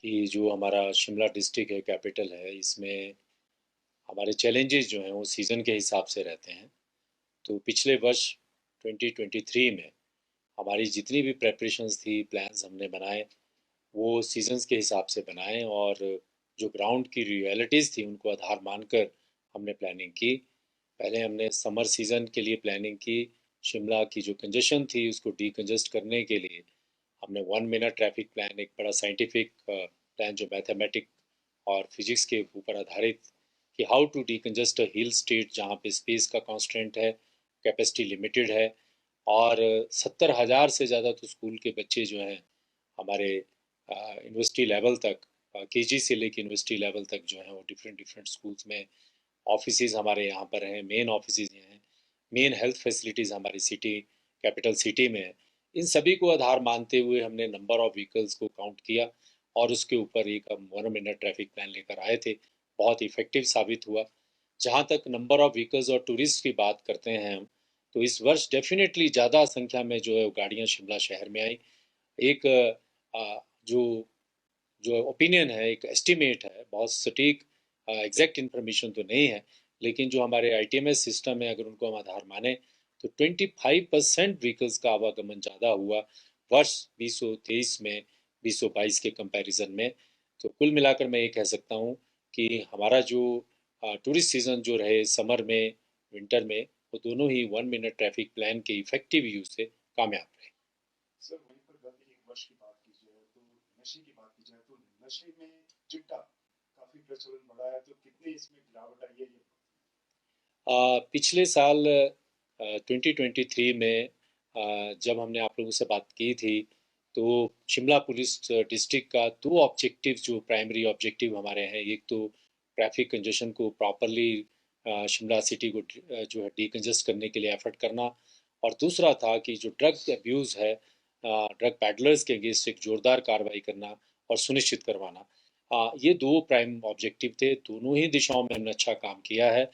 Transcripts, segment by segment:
कि जो हमारा शिमला डिस्ट्रिक्ट है, कैपिटल है, इसमें हमारे चैलेंजेस जो हैं वो सीज़न के हिसाब से रहते हैं। तो पिछले वर्ष 2023 में हमारी जितनी भी प्रेपरेशंस थी, प्लान्स हमने बनाए, वो सीजन्स के हिसाब से बनाए और जो ग्राउंड की रियलिटीज़ थी उनको आधार मानकर हमने प्लानिंग की। पहले हमने समर सीज़न के लिए प्लानिंग की। शिमला की जो कंजेशन थी उसको डीकंजेस्ट करने के लिए हमने 1 मिनट ट्रैफिक प्लान, एक बड़ा साइंटिफिक प्लान जो मैथमेटिक और फिजिक्स के ऊपर आधारित, कि how to decongest a hill state जहाँ पे स्पेस का कॉन्स्टेंट है, कैपेसिटी लिमिटेड है, और 70,000 से ज़्यादा तो स्कूल के बच्चे जो हैं हमारे यूनिवर्सिटी लेवल तक, केजी से लेकर यूनिवर्सिटी लेवल तक जो है वो डिफरेंट डिफरेंट स्कूल्स में, ऑफिसेज हमारे यहाँ पर हैं, मेन ऑफिसेज हैं, मेन हेल्थ फैसिलिटीज़ हमारी सिटी, कैपिटल सिटी में है। इन सभी को आधार मानते हुए हमने नंबर ऑफ व्हीकल्स को काउंट किया और उसके ऊपर एक हम 1 मिनट ट्रैफिक प्लान लेकर आए थे। बहुत इफेक्टिव साबित हुआ। जहाँ तक नंबर ऑफ व्हीकल्स और टूरिस्ट की बात करते हैं हम, तो इस वर्ष डेफिनेटली ज़्यादा संख्या में जो है वो गाड़ियाँ शिमला शहर में आई। एक जो जो ओपिनियन है, एक एस्टिमेट है, बहुत सटीक एग्जैक्ट इन्फॉर्मेशन तो नहीं है, लेकिन जो हमारे आईटीएमएस सिस्टम है अगर उनको हम आधार माने तो 25% व्हीकल्स का आवागमन ज़्यादा हुआ वर्ष 2023 में 2022 के कंपैरिजन में। तो कुल मिलाकर मैं ये कह सकता हूँ कि हमारा जो टूरिस्ट सीजन जो रहे समर में, विंटर में, वो दोनों ही 1 मिनट ट्रैफिक प्लान के इफेक्टिव यूज से कामयाब रहे। सर वहीं पर गत एक वर्ष की बात की जाए तो नशे की बात की जाए तो नशे में चिट्टा काफी प्रचलन बढ़ा है, तो कितनी इसमें गिरावट आई है ये? पिछले साल 2023 में जब हमने आप लोगों से बात की थी, तो शिमला पुलिस डिस्ट्रिक्ट का दो ऑब्जेक्टिव, जो प्राइमरी ऑब्जेक्टिव हमारे हैं, एक तो ट्रैफिक कंजेशन को प्रॉपरली शिमला सिटी को जो है डीकंजेस्ट करने के लिए एफर्ट करना, और दूसरा था कि जो ड्रग अब्यूज़ है, ड्रग पैडलर्स के अगेंस्ट एक जोरदार कार्रवाई करना और सुनिश्चित करवाना। ये दो प्राइम ऑब्जेक्टिव थे। दोनों ही दिशाओं में हमने अच्छा काम किया है।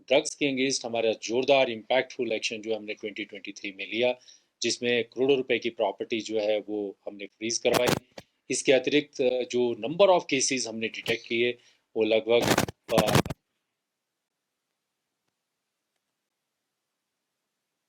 ड्रग्स के अगेंस्ट हमारा जोरदार इम्पैक्टफुल एक्शन जो हमने 2023 में लिया, जिसमें करोड़ों रुपए की प्रॉपर्टी जो है वो हमने फ्रीज करवाई। इसके अतिरिक्त जो नंबर ऑफ केसेस हमने डिटेक्ट किए वो लगभग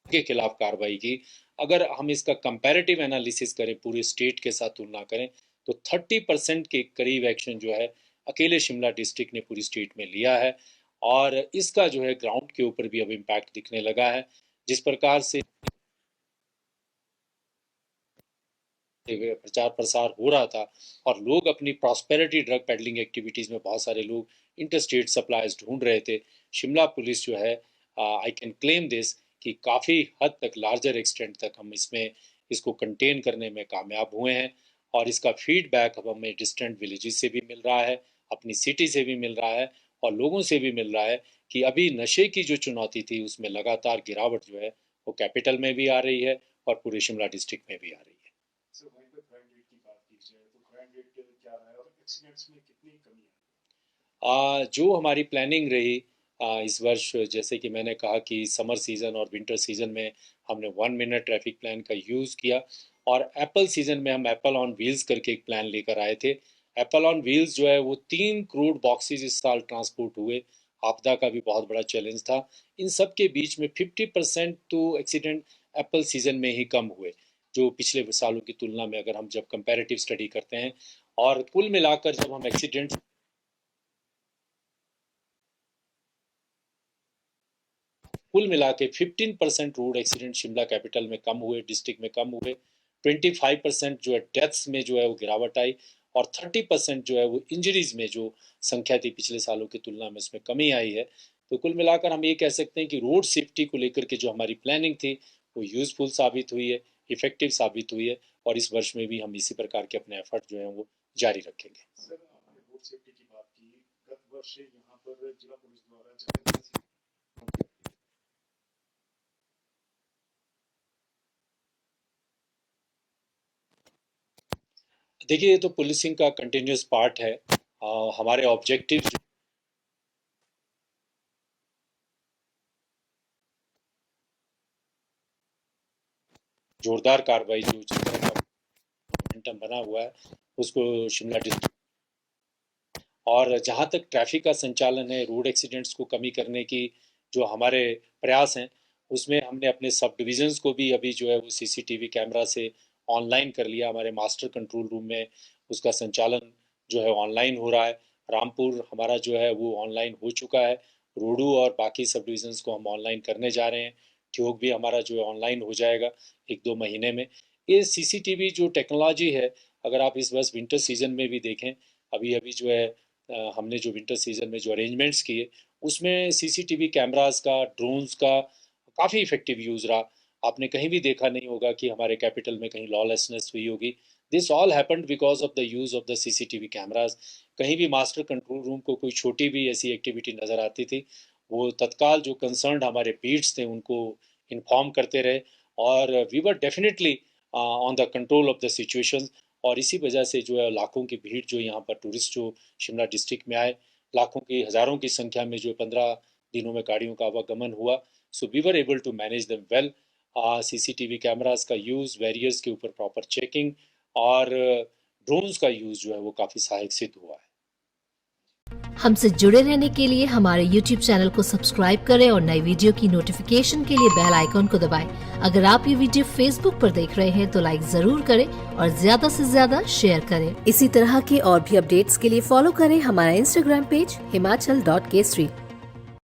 के खिलाफ कार्रवाई की। अगर हम इसका कंपैरेटिव एनालिसिस करें, पूरे स्टेट के साथ तुलना करें, तो 30% के करीब एक्शन जो है अकेले शिमला डिस्ट्रिक्ट ने पूरी स्टेट में लिया है। और इसका जो है ग्राउंड के ऊपर भी अब इम्पैक्ट दिखने लगा है। जिस प्रकार से प्रचार प्रसार हो रहा था और लोग अपनी प्रॉस्पेरिटी ड्रग पेडलिंग एक्टिविटीज़ में, बहुत सारे लोग इंटरस्टेट सप्लाईज ढूंढ रहे थे, शिमला पुलिस जो है, आई कैन क्लेम दिस, कि काफ़ी हद तक, लार्जर एक्सटेंट तक हम इसमें इसको कंटेन करने में कामयाब हुए हैं। और इसका फीडबैक अब हमें डिस्टेंट विलेजेस से भी मिल रहा है, अपनी सिटी से भी मिल रहा है, और लोगों से भी मिल रहा है कि अभी नशे की जो चुनौती थी उसमें लगातार गिरावट जो है वो कैपिटल में भी आ रही है और पूरे शिमला डिस्ट्रिक्ट में भी आ रही है। सर वहीं पर क्राइम रेट की बात की जाए तो क्राइम रेट क्या रहा है और एक्सीडेंट्स में कितनी कमी है? जो हमारी प्लानिंग रही इस वर्ष, जैसे कि मैंने कहा कि समर सीज़न और विंटर सीज़न में हमने 1 मिनट ट्रैफिक प्लान का यूज़ किया, और एप्पल सीज़न में हम एप्पल ऑन व्हील्स करके एक प्लान लेकर आए थे। एप्पल ऑन व्हील्स जो है वो 3 करोड़ बॉक्सेस इस साल ट्रांसपोर्ट हुए। आपदा का भी बहुत बड़ा चैलेंज था। इन सब के बीच में 50% तो एक्सीडेंट एप्पल सीज़न में ही कम हुए, जो पिछले सालों की तुलना में, अगर हम जब कंपैरेटिव स्टडी करते हैं। और कुल मिलाकर जब हम एक्सीडेंट कुल मिला के 15% रोड एक्सीडेंट शिमला कैपिटल में कम हुए, डिस्ट्रिक्ट में कम हुए। 25% जो है डेथ्स में जो है वो गिरावट आई, और 30% जो है वो इंजरीज में जो संख्या थी पिछले सालों की तुलना में, उसमें कमी आई है। तो कुल मिलाकर हम ये कह सकते हैं कि रोड सेफ्टी को लेकर के जो हमारी प्लानिंग थी वो यूजफुल साबित हुई है, इफेक्टिव साबित हुई है, और इस वर्ष में भी हम इसी प्रकार के अपने एफर्ट जो है वो जारी रखेंगे। सर आपने रोड सेफ्टी की बात की, गत वर्ष यहाँ पर जिला पुलिस द्वारा जगह देखिए, ये तो पुलिसिंग का कंटिन्यूस पार्ट है। हमारे ऑब्जेक्टिव जोरदार कार्रवाई, जो जिस तरह का मोमेंटम बना हुआ है, उसको शिमला डिस्ट्रिक्ट और जहाँ तक ट्रैफिक का संचालन है, रोड एक्सीडेंट्स को कमी करने की जो हमारे प्रयास हैं, उसमें हमने अपने सब डिविजन्स को भी अभी जो है वो सीसीटीवी कैमरा से ऑनलाइन कर लिया। हमारे मास्टर कंट्रोल रूम में उसका संचालन जो है ऑनलाइन हो रहा है। रामपुर हमारा जो है वो ऑनलाइन हो चुका है। रोडू और बाकी सब डिविजन्स को हम ऑनलाइन करने जा रहे हैं। ठियोग भी हमारा जो है ऑनलाइन हो जाएगा 1-2 महीने में। ये सीसीटीवी जो टेक्नोलॉजी है, अगर आप इस बस विंटर सीजन में भी देखें, अभी अभी जो है हमने जो विंटर सीजन में जो अरेंजमेंट्स किए, उसमें सीसीटीवी कैमरास का, ड्रोन्स का काफ़ी इफेक्टिव यूज़ रहा। आपने कहीं भी देखा नहीं होगा कि हमारे कैपिटल में कहीं लॉलेसनेस हुई होगी। This all happened because of the use of the CCTV cameras. कहीं भी मास्टर कंट्रोल रूम को कोई छोटी भी ऐसी एक्टिविटी नज़र आती थी, वो तत्काल जो कंसर्न्ड हमारे बीट्स थे उनको इन्फॉर्म करते रहे, और we were definitely on the control of the situation. और इसी वजह से जो है लाखों की भीड़ जो यहाँ पर टूरिस्ट जो शिमला डिस्ट्रिक्ट में आए, लाखों की, हज़ारों की संख्या में जो 15 दिनों में गाड़ियों का आवागमन हुआ। So we were able to manage them well. CCTV cameras का यूज़, बैरियर्स के ऊपर प्रॉपर चेकिंग और ड्रोन्स का यूज़ जो है वो काफ़ी सहायक सिद्ध हुआ है। हमसे जुड़े रहने के लिए हमारे YouTube चैनल को सब्सक्राइब करें और नई वीडियो की नोटिफिकेशन के लिए बेल आइकॉन को दबाएं। अगर आप ये वीडियो Facebook पर देख रहे हैं तो लाइक जरूर करें और ज्यादा से ज्यादा शेयर करें। इसी तरह के और भी अपडेट्स के लिए फॉलो करें हमारा Instagram पेज himachal.kesri।